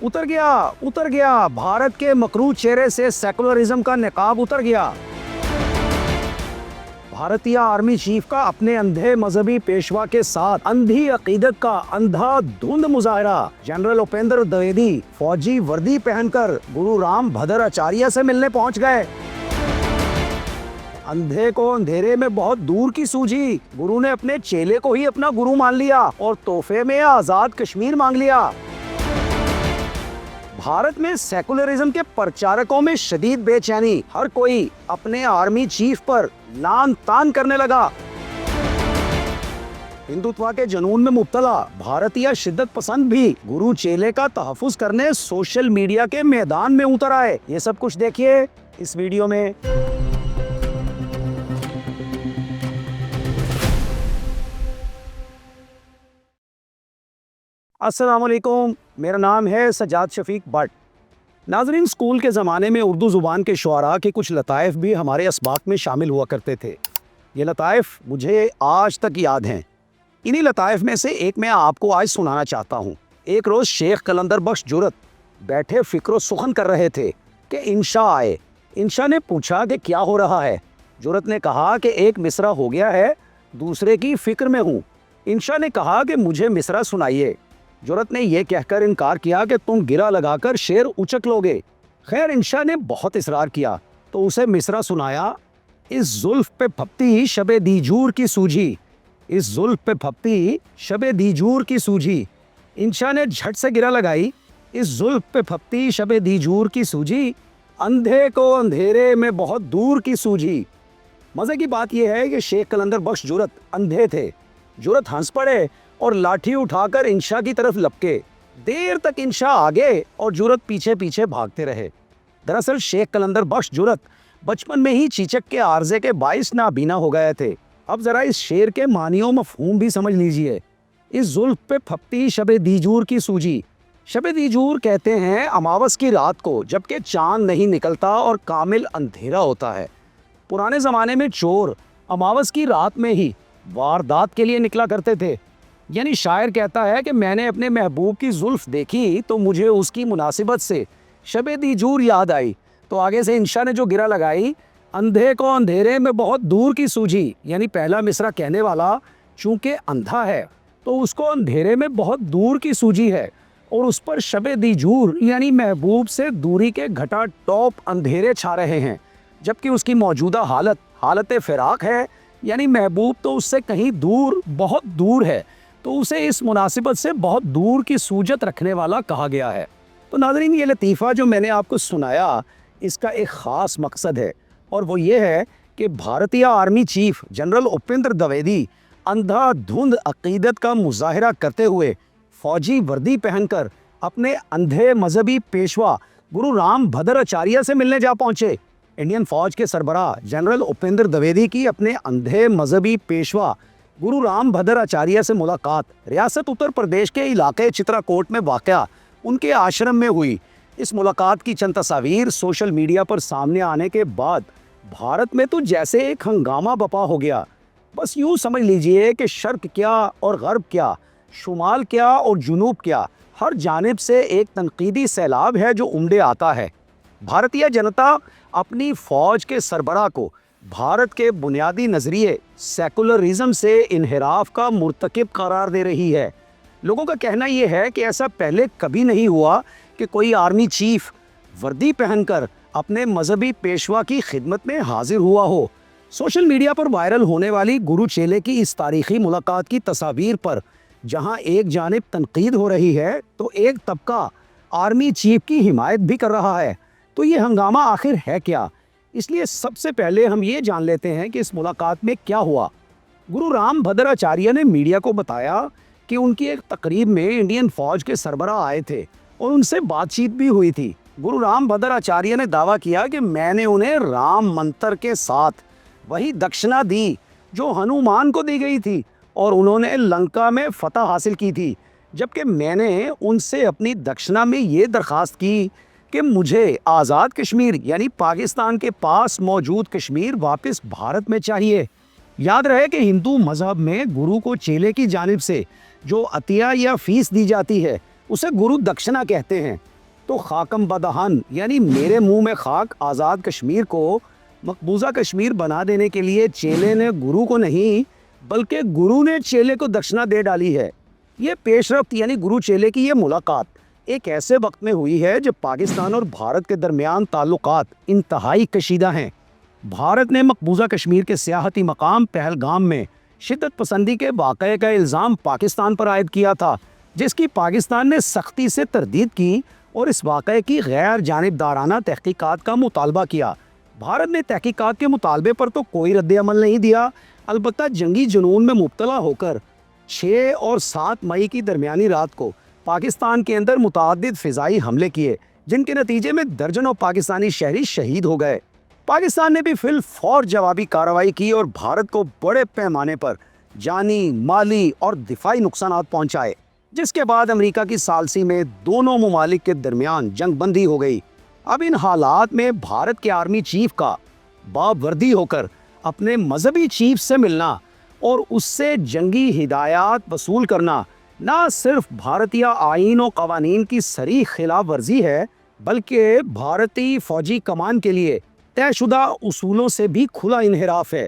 उतर गया भारत के मकरू चेहरे से सेकुलरिज्म का निकाब उतर गया। भारतीय आर्मी चीफ का अपने अंधे मजहबी पेशवा के साथ अंधी अकीदत का अंधाधुंध मुजाहरा। जनरल उपेंद्र द्विवेदी फौजी वर्दी पहनकर गुरु राम भद्र आचार्य से मिलने पहुंच गए। अंधे को अंधेरे में बहुत दूर की सूझी। गुरु ने अपने चेले को ही अपना गुरु मान लिया और तोहफे में आजाद कश्मीर मांग लिया। भारत में सेकुलरिज्म के प्रचारकों में शदीद बेचैनी। हर कोई अपने आर्मी चीफ पर लान तान करने लगा। हिंदुत्व के जुनून में मुब्तला भारतीय शिद्दत पसंद भी गुरु चेले का तहफ्फुज करने सोशल मीडिया के मैदान में उतर आए। ये सब कुछ देखिए इस वीडियो में। अस्सलामुअलैकुम, मेरा नाम है सजाद शफीक भट्ट। नाज़रीन, स्कूल के ज़माने में उर्दू ज़ुबान के शुआरा के कुछ लताइफ़ भी हमारे असबाक में शामिल हुआ करते थे। ये लताइफ़ मुझे आज तक याद हैं। इन्हीं लताइफ़ में से एक मैं आपको आज सुनाना चाहता हूँ। एक रोज़ शेख कलंदर बख्श जुरत बैठे फ़िक्र सुखन कर रहे थे कि इंशा आए। इंशा ने पूछा कि क्या हो रहा है। जुरत ने कहा कि एक मिसरा हो गया है, दूसरे की फ़िक्र में हूँ। इंशा ने कहा कि मुझे मिसरा सुनाइए। जुरत ने यह कहकर इनकार किया कि तुम गिरा लगाकर शेर उचक लोगे। खैर, इंशा ने बहुत इसरार किया तो उसे मिसरा सुनाया। इस जुल्फ पे फपती शबे दीजूर की सूझी, इस जुल्फ पे फपती शबे दीजूर की सूझी। इंशा ने झट से गिरा लगाई। इस जुल्फ पे फपती शबे दीजूर की सूझी, अंधे को अंधेरे में बहुत दूर की सूझी। मज़े की बात यह है कि शेख कलंदर बख्श जुरत अंधे थे। जुरत हंस पड़े और लाठी उठाकर इंशा की तरफ लपके। देर तक इंशा आगे और जुरत पीछे पीछे भागते रहे। दरअसल शेख कलंदर बख्श जुरत बचपन में ही चीचक के आर्जे के बाइस नाबीना हो गए थे। अब जरा इस शेर के मानियों मफहूम भी समझ लीजिए। इस जुल्फ पे फपती शबे दीजूर की सूझी। शबे दीजूर कहते हैं अमावस की रात को, जबकि चांद नहीं निकलता और कामिल अंधेरा होता है। पुराने ज़माने में चोर अमावस की रात में ही वारदात के लिए निकला करते थे। यानी शायर कहता है कि मैंने अपने महबूब की जुल्फ देखी तो मुझे उसकी मुनासिबत से शबे दीजूर याद आई। तो आगे से इंशा ने जो गिरा लगाई, अंधे को अंधेरे में बहुत दूर की सूझी, यानी पहला मिसरा कहने वाला चूंकि अंधा है तो उसको अंधेरे में बहुत दूर की सूझी है और उस पर शबे दीजूर यानी महबूब से दूरी के घटा टॉप अंधेरे छा रहे हैं, जबकि उसकी मौजूदा हालत फिराक है, यानी महबूब तो उससे कहीं दूर, बहुत दूर है, तो उसे इस मुनासिबत से बहुत दूर की सूजत रखने वाला कहा गया है। तो नाज़रीन, ये लतीफ़ा जो मैंने आपको सुनाया इसका एक ख़ास मकसद है और वो ये है कि भारतीय army chief general Upendra Dwivedi अंधाधुंध अकीदत का मुजाहरा करते हुए फौजी वर्दी पहनकर अपने अंधे मजहबी पेशवा गुरु राम भद्र आचार्य से मिलने जा पहुँचे। इंडियन फ़ौज के सरबराह जनरल उपेंद्र द्विवेदी की अपने अंधे मजहबी पेशवा गुरु राम भद्र आचार्य से मुलाकात रियासत उत्तर प्रदेश के इलाके चित्राकोट में वाक़या उनके आश्रम में हुई। इस मुलाकात की चंद तस्वीर सोशल मीडिया पर सामने आने के बाद भारत में तो जैसे एक हंगामा बपा हो गया। बस यूँ समझ लीजिए कि शर्क क्या और गर्ब क्या, शुमाल क्या और जुनूब क्या, हर जानिब से एक तनकीदी सैलाब है जो उमड़े आता है। भारतीय जनता अपनी फ़ौज के सरबराह को भारत के बुनियादी नज़रिए सेकुलरिज्म से इन्हिराफ का मुर्तकिब करार दे रही है। लोगों का कहना यह है कि ऐसा पहले कभी नहीं हुआ कि कोई आर्मी चीफ वर्दी पहनकर अपने मजहबी पेशवा की खिदमत में हाजिर हुआ हो। सोशल मीडिया पर वायरल होने वाली गुरु चेले की इस तारीखी मुलाकात की तस्वीर पर जहां एक जानिब तनकीद हो रही है तो एक तबका आर्मी चीफ की हिमायत भी कर रहा है। तो ये हंगामा आखिर है क्या? इसलिए सबसे पहले हम ये जान लेते हैं कि इस मुलाकात में क्या हुआ। गुरु राम भद्र आचार्य ने मीडिया को बताया कि उनकी एक तकरीब में इंडियन फ़ौज के सरबराह आए थे और उनसे बातचीत भी हुई थी। गुरु राम भद्र आचार्य ने दावा किया कि मैंने उन्हें राम मंत्र के साथ वही दक्षिणा दी जो हनुमान को दी गई थी और उन्होंने लंका में फतह हासिल की थी, जबकि मैंने उनसे अपनी दक्षिणा में ये दरख्वास्त की कि मुझे आज़ाद कश्मीर यानी पाकिस्तान के पास मौजूद कश्मीर वापस भारत में चाहिए। याद रहे कि हिंदू मज़हब में गुरु को चेले की जानिब से जो अतिया या फीस दी जाती है اسے گرو دکشنا کہتے ہیں۔ تو خاکم بدہن یعنی میرے منہ میں خاک آزاد کشمیر کو مقبوضہ کشمیر بنا دینے کے لیے چیلے نے گرو کو نہیں بلکہ گرو نے چیلے کو دکشنا دے ڈالی ہے۔ یہ پیش رفت یعنی گرو چیلے کی یہ ملاقات ایک ایسے وقت میں ہوئی ہے جب پاکستان اور بھارت کے درمیان تعلقات انتہائی کشیدہ ہیں۔ بھارت نے مقبوضہ کشمیر کے سیاحتی مقام پہلگام میں شدت پسندی کے واقعے کا الزام پاکستان پر عائد کیا تھا، جس کی پاکستان نے سختی سے تردید کی اور اس واقعے کی غیر جانبدارانہ تحقیقات کا مطالبہ کیا۔ بھارت نے تحقیقات کے مطالبے پر تو کوئی رد عمل نہیں دیا، البتہ جنگی جنون میں مبتلا ہو کر 6 اور 7 مئی کی درمیانی رات کو پاکستان کے اندر متعدد فضائی حملے کیے، جن کے نتیجے میں درجنوں پاکستانی شہری شہید ہو گئے۔ پاکستان نے بھی فی الفور جوابی کارروائی کی اور بھارت کو بڑے پیمانے پر جانی، مالی اور دفاعی نقصانات پہنچائے، جس کے بعد امریکہ کی ثالثی میں دونوں ممالک کے درمیان جنگ بندی ہو گئی۔ اب ان حالات میں بھارت کے آرمی چیف کا باوردی ہو کر اپنے مذہبی چیف سے ملنا اور اس سے جنگی ہدایات وصول کرنا نہ صرف بھارتیہ آئین و قوانین کی صریح خلاف ورزی ہے، بلکہ بھارتی فوجی کمان کے لیے طے شدہ اصولوں سے بھی کھلا انحراف ہے۔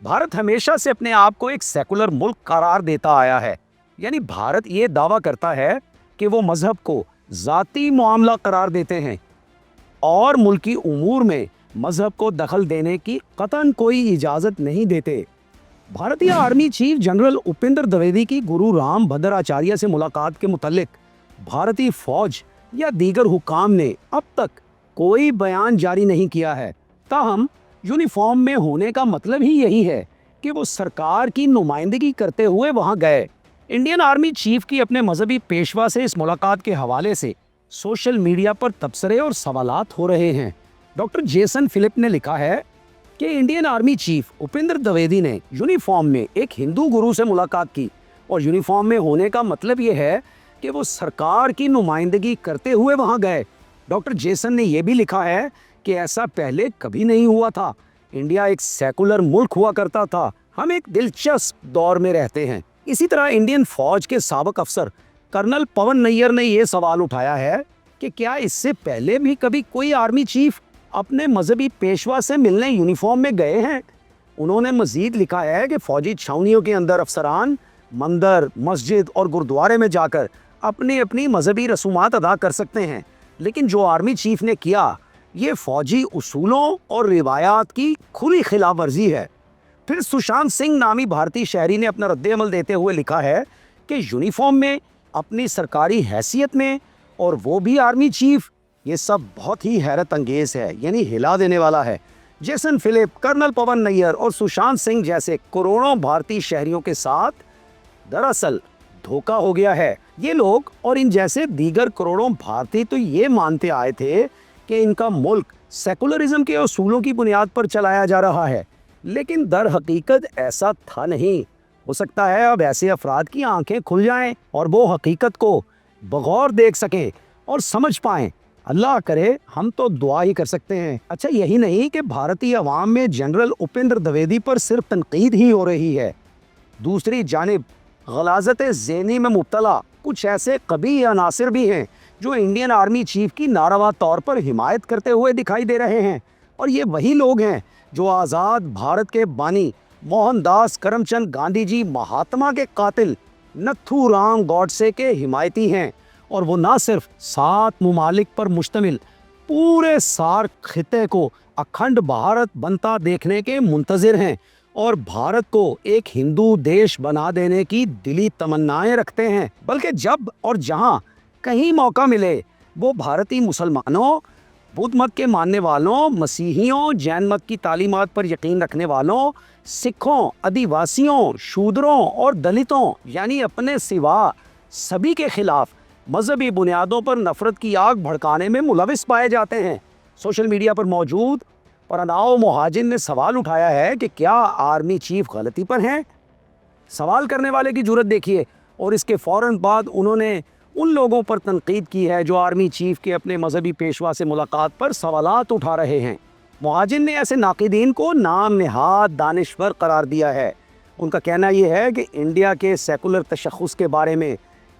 بھارت ہمیشہ سے اپنے آپ کو ایک سیکولر ملک قرار دیتا آیا ہے، یعنی بھارت یہ دعویٰ کرتا ہے کہ وہ مذہب کو ذاتی معاملہ قرار دیتے ہیں اور ملکی امور میں مذہب کو دخل دینے کی قطعاً کوئی اجازت نہیں دیتے۔ بھارتیہ آرمی چیف جنرل اپندر دویدی کی گرو رام بھدر آچاریہ سے ملاقات کے متعلق بھارتی فوج یا دیگر حکام نے اب تک کوئی بیان جاری نہیں کیا ہے۔ تاہم یونیفارم میں ہونے کا مطلب ہی یہی ہے کہ وہ سرکار کی نمائندگی کرتے ہوئے وہاں گئے۔ انڈین آرمی چیف کی اپنے مذہبی پیشوا سے اس ملاقات کے حوالے سے سوشل میڈیا پر تبصرے اور سوالات ہو رہے ہیں۔ ڈاکٹر جیسن فلپ نے لکھا ہے کہ انڈین آرمی چیف اپندر دویدی نے یونیفارم میں ایک ہندو گرو سے ملاقات کی، اور یونیفارم میں ہونے کا مطلب یہ ہے کہ وہ سرکار کی نمائندگی کرتے ہوئے وہاں گئے۔ ڈاکٹر جیسن نے یہ بھی لکھا ہے کہ ایسا پہلے کبھی نہیں ہوا تھا۔ انڈیا ایک سیکولر ملک ہوا کرتا تھا۔ ہم ایک دلچسپ دور میں رہتے ہیں۔ اسی طرح انڈین فوج کے سابق افسر کرنل پون نیر نے یہ سوال اٹھایا ہے کہ کیا اس سے پہلے بھی کبھی کوئی آرمی چیف اپنے مذہبی پیشوا سے ملنے یونیفارم میں گئے ہیں۔ انہوں نے مزید لکھا ہے کہ فوجی چھاؤنیوں کے اندر افسران مندر، مسجد اور گردوارے میں جا کر اپنی اپنی مذہبی رسومات ادا کر سکتے ہیں، لیکن جو آرمی چیف نے کیا یہ فوجی اصولوں اور روایات کی کھلی خلاف ورزی ہے۔ پھر سشانت سنگھ نامی بھارتی شہری نے اپنا رد عمل دیتے ہوئے لکھا ہے کہ یونیفارم میں، اپنی سرکاری حیثیت میں، اور وہ بھی آرمی چیف، یہ سب بہت ہی حیرت انگیز ہے، یعنی ہلا دینے والا ہے۔ جیسن فلپ، کرنل پون نیر اور سشانت سنگھ جیسے کروڑوں بھارتی شہریوں کے ساتھ دراصل دھوکہ ہو گیا ہے۔ یہ لوگ اور ان جیسے دیگر کروڑوں بھارتی تو یہ مانتے آئے تھے کہ ان کا ملک سیکولرزم کے اصولوں کی بنیاد پر چلایا جا رہا ہے، لیکن در حقیقت ایسا تھا نہیں۔ ہو سکتا ہے اب ایسے افراد کی آنکھیں کھل جائیں اور وہ حقیقت کو بغور دیکھ سکیں اور سمجھ پائیں۔ اللہ کرے، ہم تو دعا ہی کر سکتے ہیں۔ اچھا، یہی نہیں کہ بھارتی عوام میں جنرل اپندر دویدی پر صرف تنقید ہی ہو رہی ہے، دوسری جانب غلاظت ذہنی میں مبتلا کچھ ایسے قبیح عناصر بھی ہیں جو انڈین آرمی چیف کی ناروا طور پر حمایت کرتے ہوئے دکھائی دے رہے ہیں، اور یہ وہی لوگ ہیں جو آزاد بھارت کے بانی موہن داس کرم چند گاندھی جی، مہاتما کے قاتل نتھو رام گوڈسے کے حمایتی ہیں، اور وہ نہ صرف 7 ممالک پر مشتمل پورے سارک خطے کو اکھنڈ بھارت بنتا دیکھنے کے منتظر ہیں، اور بھارت کو ایک ہندو دیش بنا دینے کی دلی تمنائیں رکھتے ہیں، بلکہ جب اور جہاں کہیں موقع ملے وہ بھارتی مسلمانوں، بدھ مت کے ماننے والوں، مسیحیوں، جین مت کی تعلیمات پر یقین رکھنے والوں، سکھوں، آدیواسیوں، شودروں اور دلتوں، یعنی اپنے سوا سبھی کے خلاف مذہبی بنیادوں پر نفرت کی آگ بھڑکانے میں ملوث پائے جاتے ہیں۔ سوشل میڈیا پر موجود پرناؤ مہاجن نے سوال اٹھایا ہے کہ کیا آرمی چیف غلطی پر ہیں؟ سوال کرنے والے کی جرأت دیکھیے، اور اس کے فوراً بعد انہوں نے ان لوگوں پر تنقید کی ہے جو آرمی چیف کے اپنے مذہبی پیشوا سے ملاقات پر سوالات اٹھا رہے ہیں۔ مہاجن نے ایسے ناقدین کو نام نہاد دانشور قرار دیا ہے۔ ان کا کہنا یہ ہے کہ انڈیا کے سیکولر تشخص کے بارے میں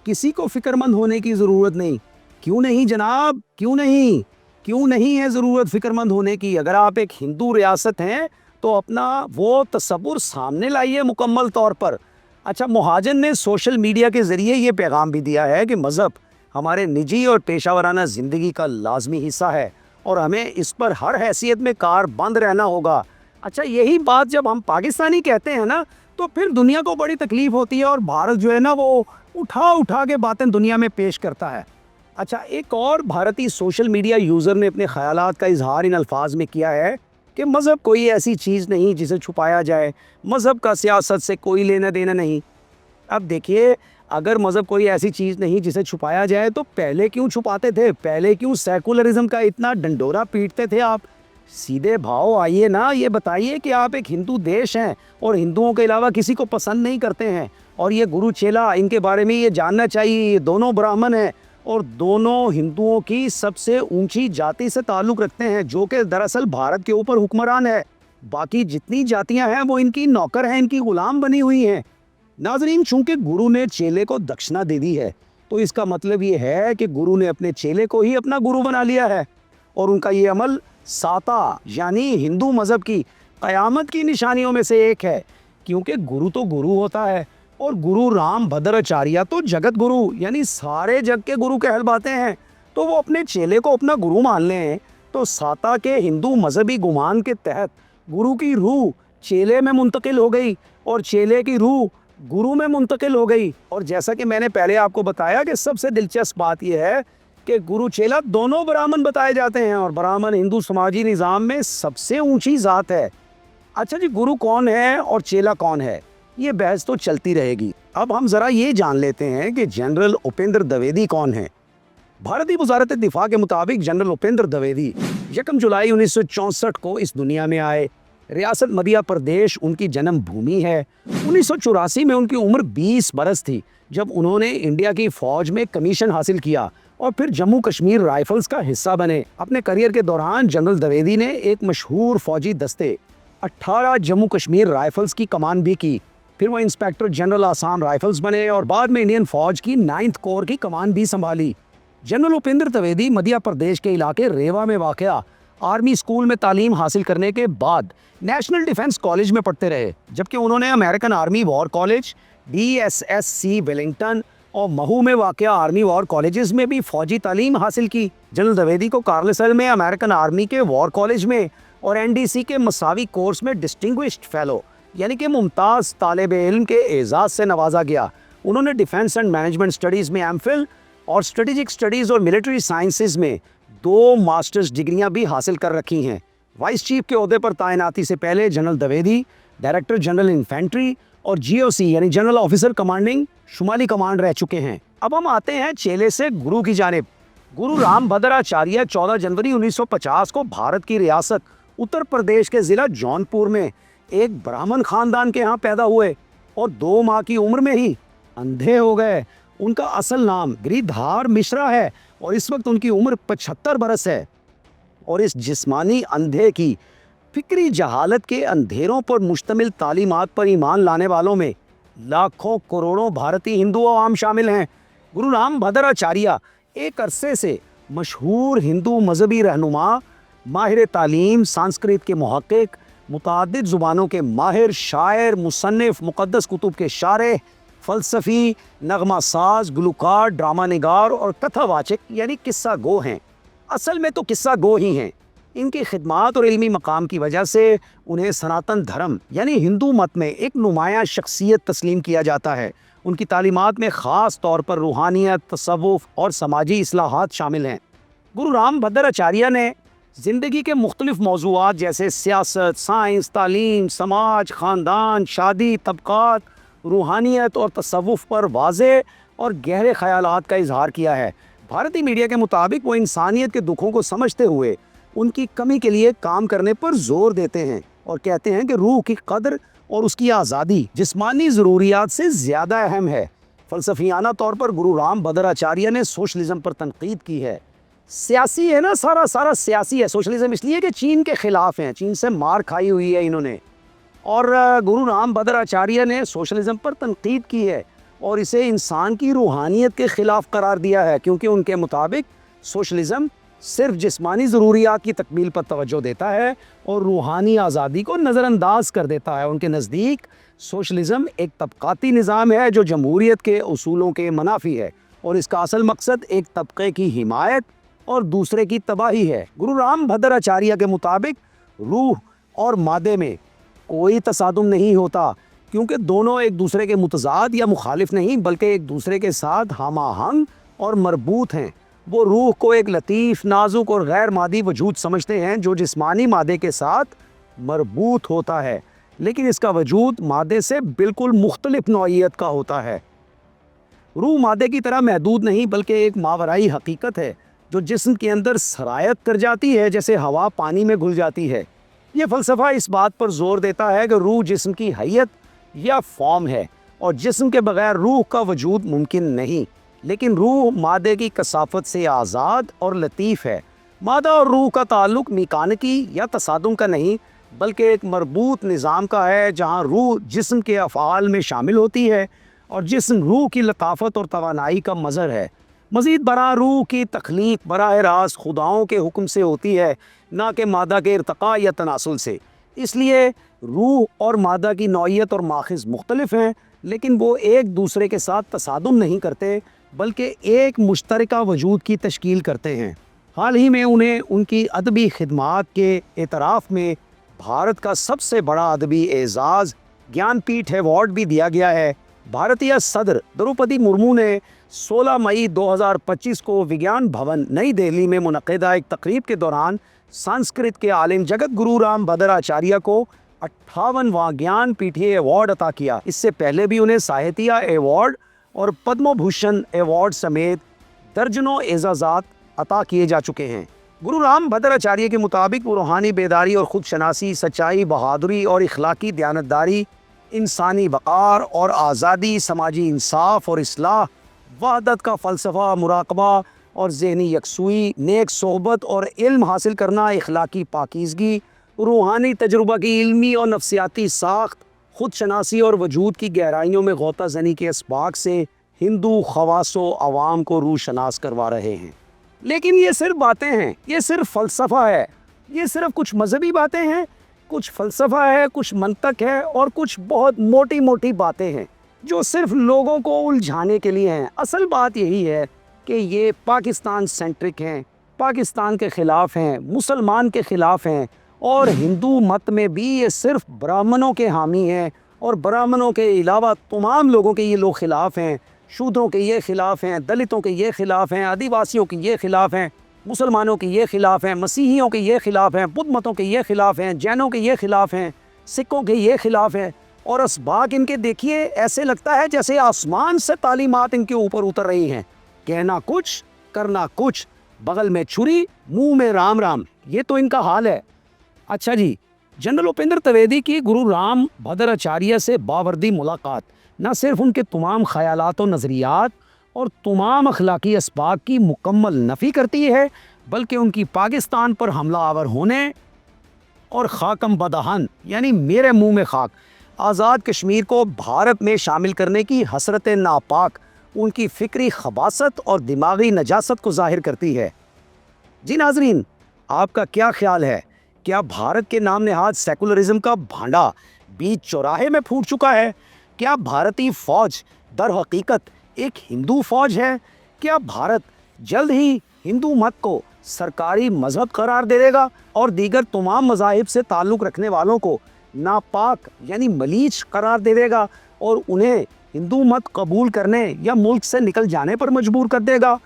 किसी को फिक्रमंद होने की ज़रूरत नहीं। क्यों नहीं जनाब, क्यों नहीं? क्यों नहीं है ज़रूरत फिक्रमंद होने की? अगर आप एक हिंदू रियासत हैं तो अपना वो तसव्वुर सामने लाइए मुकम्मल तौर पर। अच्छा, महाजन ने सोशल मीडिया के ज़रिए ये पैगाम भी दिया है कि मज़हब हमारे निजी और पेशावराना ज़िंदगी का लाजमी हिस्सा है और हमें इस पर हर हैसियत में कारबंद रहना होगा। अच्छा, यही बात जब हम पाकिस्तानी कहते हैं ना, तो फिर दुनिया को बड़ी तकलीफ होती है और भारत जो है ना वो उठा उठा के बातें दुनिया में पेश करता है। अच्छा, एक और भारतीय सोशल मीडिया यूज़र ने अपने ख़यालात का इजहार इन अल्फाज में किया है कि मज़हब कोई ऐसी चीज़ नहीं जिसे छुपाया जाए, मज़हब का सियासत से कोई लेना देना नहीं। अब देखिए, अगर मज़हब कोई ऐसी चीज़ नहीं जिसे छुपाया जाए तो पहले क्यों छुपाते थे? पहले क्यों सेकुलरिज्म का इतना डंडोरा पीटते थे आप? सीधे भाव आइए ना, ये बताइए कि आप एक हिंदू देश हैं और हिंदुओं के अलावा किसी को पसंद नहीं करते हैं, और ये गुरु चेला, इनके बारे में ये जानना चाहिए। ये दोनों ब्राह्मण हैं और दोनों हिंदुओं की सबसे ऊंची जाति से ताल्लुक़ रखते हैं, जो कि दरअसल भारत के ऊपर हुक्मरान है। बाकी जितनी जातियां हैं वो इनकी नौकर हैं, इनकी ग़ुलाम बनी हुई हैं। नाज़रीन, चूँकि गुरु ने चेले को दक्षिणा दे दी है तो इसका मतलब ये है कि गुरु ने अपने चेले को ही अपना गुरु बना लिया है, और उनका ये अमल साता यानी हिंदू मज़हब की क़यामत की निशानियों में से एक है। क्योंकि गुरु तो गुरु होता है और गुरु राम भद्राचार्य तो जगत गुरु यानी सारे जग के गुरु कहलवाते हैं, तो वो अपने चेले को अपना गुरु मान लें तो साता के हिंदू मजहबी गुमान के तहत गुरु की रूह चेले में मुंतकिल हो गई और चेले की रूह गुरु में मुंतकिल हो गई। और जैसा कि मैंने पहले आपको बताया कि सबसे दिलचस्प बात यह है कि गुरु चेला दोनों ब्राह्मण बताए जाते हैं और ब्राह्मण हिंदू समाजी निज़ाम में सबसे ऊंची ज़ात है। अच्छा जी, गुरु कौन है और चेला कौन है, ये बहस तो चलती रहेगी। अब हम ज़रा ये जान लेते हैं कि जनरल उपेंद्र द्विवेदी कौन है। भारतीय वज़ारत दिफा के मुताबिक जनरल उपेंद्र द्विवेदी 1 जुलाई 1964 को इस दुनिया में आए। रियासत मध्य प्रदेश उनकी जन्म भूमि है। 1984 में उनकी उम्र 20 बरस थी जब उन्होंने इंडिया की फ़ौज में कमीशन हासिल किया और फिर जम्मू कश्मीर राइफल्स का हिस्सा बने। अपने करियर के दौरान जनरल द्विवेदी ने एक मशहूर फ़ौजी दस्ते 18 जम्मू कश्मीर राइफल्स की कमान भी की। फिर वो इंस्पेक्टर जनरल आसाम राइफल्स बने और बाद में इंडियन फ़ौज की 9th कोर की कमान भी संभाली। जनरल उपेंद्र द्विवेदी मध्य प्रदेश के इलाके रेवा में वाक़या आर्मी स्कूल में तालीम हासिल करने के बाद नेशनल डिफेंस कॉलेज में पढ़ते रहे, जबकि उन्होंने American army war college, DSSC Wellington और महू में वाक़या आर्मी वॉर कॉलेजेस में भी फ़ौजी तालीम हासिल की। जनरल द्विवेदी को कार्लसल में अमेरिकन आर्मी के वॉर कॉलेज में और NDC के मसावी कोर्स में डिस्टिंग्विश्ड फेलो यानी कि मुमताज़ तालिब इल्म के एजाज़ से नवाजा गया। उन्होंने डिफेंस एंड मैनेजमेंट स्टडीज़ में MPhil और स्ट्रेटेजिक स्टडीज़ और मिलिट्री साइंसेज में 2 मास्टर्स डिग्रियां भी हासिल कर रखी हैं। वाइस चीफ के ओहदे पर तैनाती से पहले general Dwivedi director general infantry और GOC यानी जनरल ऑफिसर कमांडिंग शुमाली कमांड रह चुके हैं। अब हम आते हैं चेले से गुरु की जानिब। गुरु राम भद्राचार्य 14 जनवरी 1950 को भारत की रियासत उत्तर प्रदेश के ज़िला जौनपुर में एक ब्राह्मण खानदान के यहाँ पैदा हुए और 2 माह की उम्र में ही अंधे हो गए। उनका असल नाम गिरिधार मिश्रा है और इस वक्त उनकी उम्र 75 बरस है। और इस जिस्मानी अंधे की फिक्री जहालत के अंधेरों पर मुश्तमिल तालीमात पर ईमान लाने वालों में लाखों करोड़ों भारतीय हिंदू आवाम शामिल हैं। गुरु राम भद्राचार्य एक अरसे से मशहूर हिंदू मजहबी रहनुमा, माहिर तालीम, संस्कृत के मुहक्किक, मुताद्दिद ज़ुबानों के माहिर, शायर, मुसन्निफ, मुक़द्दस कुतुब के शारे, फ़लसफ़ी, नगमा साज, गुलकार, ड्रामा निगार और कथावाचक यानी किस्सा गो हैं। असल में तो किस्सा गो ही हैं। इनकी खिदमात और इल्मी मकाम की वजह से उन्हें सनातन धर्म यानी हिंदू मत में एक नुमाया शख्सियत तस्लीम किया जाता है। उनकी तालीमात में ख़ास तौर पर रूहानियत, तसव्वुफ़ और समाजी इस्लाहात शामिल हैं। गुरु राम भद्राचार्य ने ज़िंदगी के मुख्तलिफ मौज़ूआत जैसे सियासत, साइंस, तालीम, समाज, ख़ानदान, शादी, तबक़ात, रूहानियत और तसव्वुफ़ पर वाज़े और गहरे ख़यालात का इजहार किया है। भारतीय मीडिया के मुताबिक वो इंसानियत के दुखों को समझते हुए उनकी कमी के लिए काम करने पर जोर देते हैं और कहते हैं कि रूह की कदर और उसकी आज़ादी जिस्मानी ज़रूरियात से ज़्यादा अहम है। फ़लसफ़ियाना तौर पर गुरु राम भद्राचार्य ने सोशलिज़म पर तनकीद की है। सियासी है ना, सारा सियासी है सोशलिज़म, इसलिए कि चीन के ख़िलाफ़ हैं, चीन से मार खाई हुई है इन्होंने। और गुरु राम भद्राचार्य ने सोशलिज़म पर तनकीद की है اور اسے انسان کی روحانیت کے خلاف قرار دیا ہے، کیونکہ ان کے مطابق سوشلزم صرف جسمانی ضروریات کی تکمیل پر توجہ دیتا ہے اور روحانی آزادی کو نظر انداز کر دیتا ہے۔ ان کے نزدیک سوشلزم ایک طبقاتی نظام ہے جو جمہوریت کے اصولوں کے منافی ہے، اور اس کا اصل مقصد ایک طبقے کی حمایت اور دوسرے کی تباہی ہے۔ گرو رام بھدر آچاریہ کے مطابق روح اور مادے میں کوئی تصادم نہیں ہوتا، کیونکہ دونوں ایک دوسرے کے متضاد یا مخالف نہیں بلکہ ایک دوسرے کے ساتھ ہم آہنگ اور مربوط ہیں۔ وہ روح کو ایک لطیف، نازک اور غیر مادی وجود سمجھتے ہیں جو جسمانی مادے کے ساتھ مربوط ہوتا ہے، لیکن اس کا وجود مادے سے بالکل مختلف نوعیت کا ہوتا ہے۔ روح مادے کی طرح محدود نہیں بلکہ ایک ماورائی حقیقت ہے جو جسم کے اندر سرایت کر جاتی ہے، جیسے ہوا پانی میں گھل جاتی ہے۔ یہ فلسفہ اس بات پر زور دیتا ہے کہ روح جسم کی حیت یا فارم ہے اور جسم کے بغیر روح کا وجود ممکن نہیں، لیکن روح مادے کی کثافت سے آزاد اور لطیف ہے۔ مادہ اور روح کا تعلق میکانکی یا تصادم کا نہیں بلکہ ایک مربوط نظام کا ہے، جہاں روح جسم کے افعال میں شامل ہوتی ہے اور جسم روح کی لطافت اور توانائی کا مظہر ہے۔ مزید برآں روح کی تخلیق براہ راست خداؤں کے حکم سے ہوتی ہے، نہ کہ مادہ کے ارتقاء یا تناسل سے۔ اس لیے روح اور مادہ کی نوعیت اور ماخذ مختلف ہیں، لیکن وہ ایک دوسرے کے ساتھ تصادم نہیں کرتے بلکہ ایک مشترکہ وجود کی تشکیل کرتے ہیں۔ حال ہی میں انہیں ان کی ادبی خدمات کے اعتراف میں بھارت کا سب سے بڑا ادبی اعزاز گیان پیٹھ ایوارڈ بھی دیا گیا ہے۔ بھارتیہ صدر دروپدی مرمو نے 16 مئی 2025 کو وگیان بھون نئی دہلی میں منعقدہ ایک تقریب کے دوران سنسکرت کے عالم جگت گرو رام بھدر آچاریہ کو 58واں گیان پیٹھی ایوارڈ عطا کیا۔ اس سے پہلے بھی انہیں ساہتیہ ایوارڈ اور پدم بھوشن ایوارڈ سمیت درجنوں اعزازات عطا کیے جا چکے ہیں۔ گرو رام بھدر آچاریہ کے مطابق وہ روحانی بیداری اور خود شناسی، سچائی، بہادری اور اخلاقی دیانتداری، انسانی وقار اور آزادی، سماجی انصاف اور اصلاح، وحدت کا فلسفہ، مراقبہ اور ذہنی یکسوئی، نیک صحبت اور علم حاصل کرنا، اخلاقی پاکیزگی، روحانی تجربہ کی علمی اور نفسیاتی ساخت، خود شناسی اور وجود کی گہرائیوں میں غوطہ زنی کے اسباق سے ہندو خواص و عوام کو روح شناس کروا رہے ہیں۔ لیکن یہ صرف باتیں ہیں، یہ صرف فلسفہ ہے، یہ صرف کچھ مذہبی باتیں ہیں، کچھ فلسفہ ہے، کچھ منطق ہے اور کچھ بہت موٹی موٹی باتیں ہیں جو صرف لوگوں کو الجھانے کے لیے ہیں۔ اصل بات یہی ہے کہ یہ پاکستان سینٹرک ہیں، پاکستان کے خلاف ہیں، مسلمان کے خلاف ہیں، اور ہندو مت میں بھی یہ صرف برہمنوں کے حامی ہیں، اور برہمنوں کے علاوہ تمام لوگوں کے یہ لوگ خلاف ہیں۔ شودروں کے یہ خلاف ہیں، دلتوں کے یہ خلاف ہیں، آدیواسیوں کے یہ خلاف ہیں، مسلمانوں کے یہ خلاف ہیں، مسیحیوں کے یہ خلاف ہیں، بدھ متوں کے یہ خلاف ہیں، جینوں کے یہ خلاف ہیں، سکھوں کے یہ خلاف ہیں، اور اسباق ان کے دیکھیے ایسے لگتا ہے جیسے آسمان سے تعلیمات ان کے اوپر اتر رہی ہیں۔ کہنا کچھ، کرنا کچھ، بغل میں چھری، منہ میں رام رام، یہ تو ان کا حال ہے۔ اچھا جی، جنرل اپیندر تویدی کی گرو رام بھدر آچاریہ سے باوردی ملاقات نہ صرف ان کے تمام خیالات و نظریات اور تمام اخلاقی اسباق کی مکمل نفی کرتی ہے، بلکہ ان کی پاکستان پر حملہ آور ہونے اور خاکم بدہن یعنی میرے منہ میں خاک، آزاد کشمیر کو بھارت میں شامل کرنے کی حسرت ناپاک ان کی فکری خباثت اور دماغی نجاست کو ظاہر کرتی ہے۔ جی ناظرین، آپ کا کیا خیال ہے؟ کیا بھارت کے نام نہاد سیکولرزم کا بھانڈا بیچ چوراہے میں پھوٹ چکا ہے؟ کیا بھارتی فوج در حقیقت ایک ہندو فوج ہے؟ کیا بھارت جلد ہی ہندو مت کو سرکاری مذہب قرار دے دے گا اور دیگر تمام مذاہب سے تعلق رکھنے والوں کو ناپاک یعنی ملیچ قرار دے دے گا اور انہیں ہندو مت قبول کرنے یا ملک سے نکل جانے پر مجبور کر دے گا؟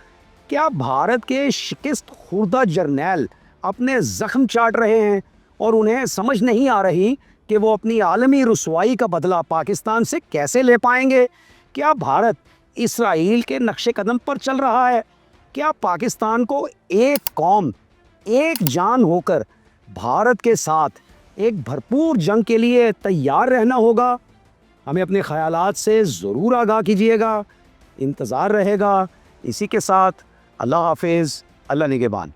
کیا بھارت کے شکست خوردہ جرنیل اپنے زخم چاٹ رہے ہیں اور انہیں سمجھ نہیں آ رہی کہ وہ اپنی عالمی رسوائی کا بدلہ پاکستان سے کیسے لے پائیں گے؟ کیا بھارت اسرائیل کے نقش قدم پر چل رہا ہے؟ کیا پاکستان کو ایک قوم، ایک جان ہو کر بھارت کے ساتھ ایک بھرپور جنگ کے لیے تیار رہنا ہوگا؟ ہمیں اپنے خیالات سے ضرور آگاہ کیجیے گا، انتظار رہے گا۔ اسی کے ساتھ اللہ حافظ، اللہ نگہبان۔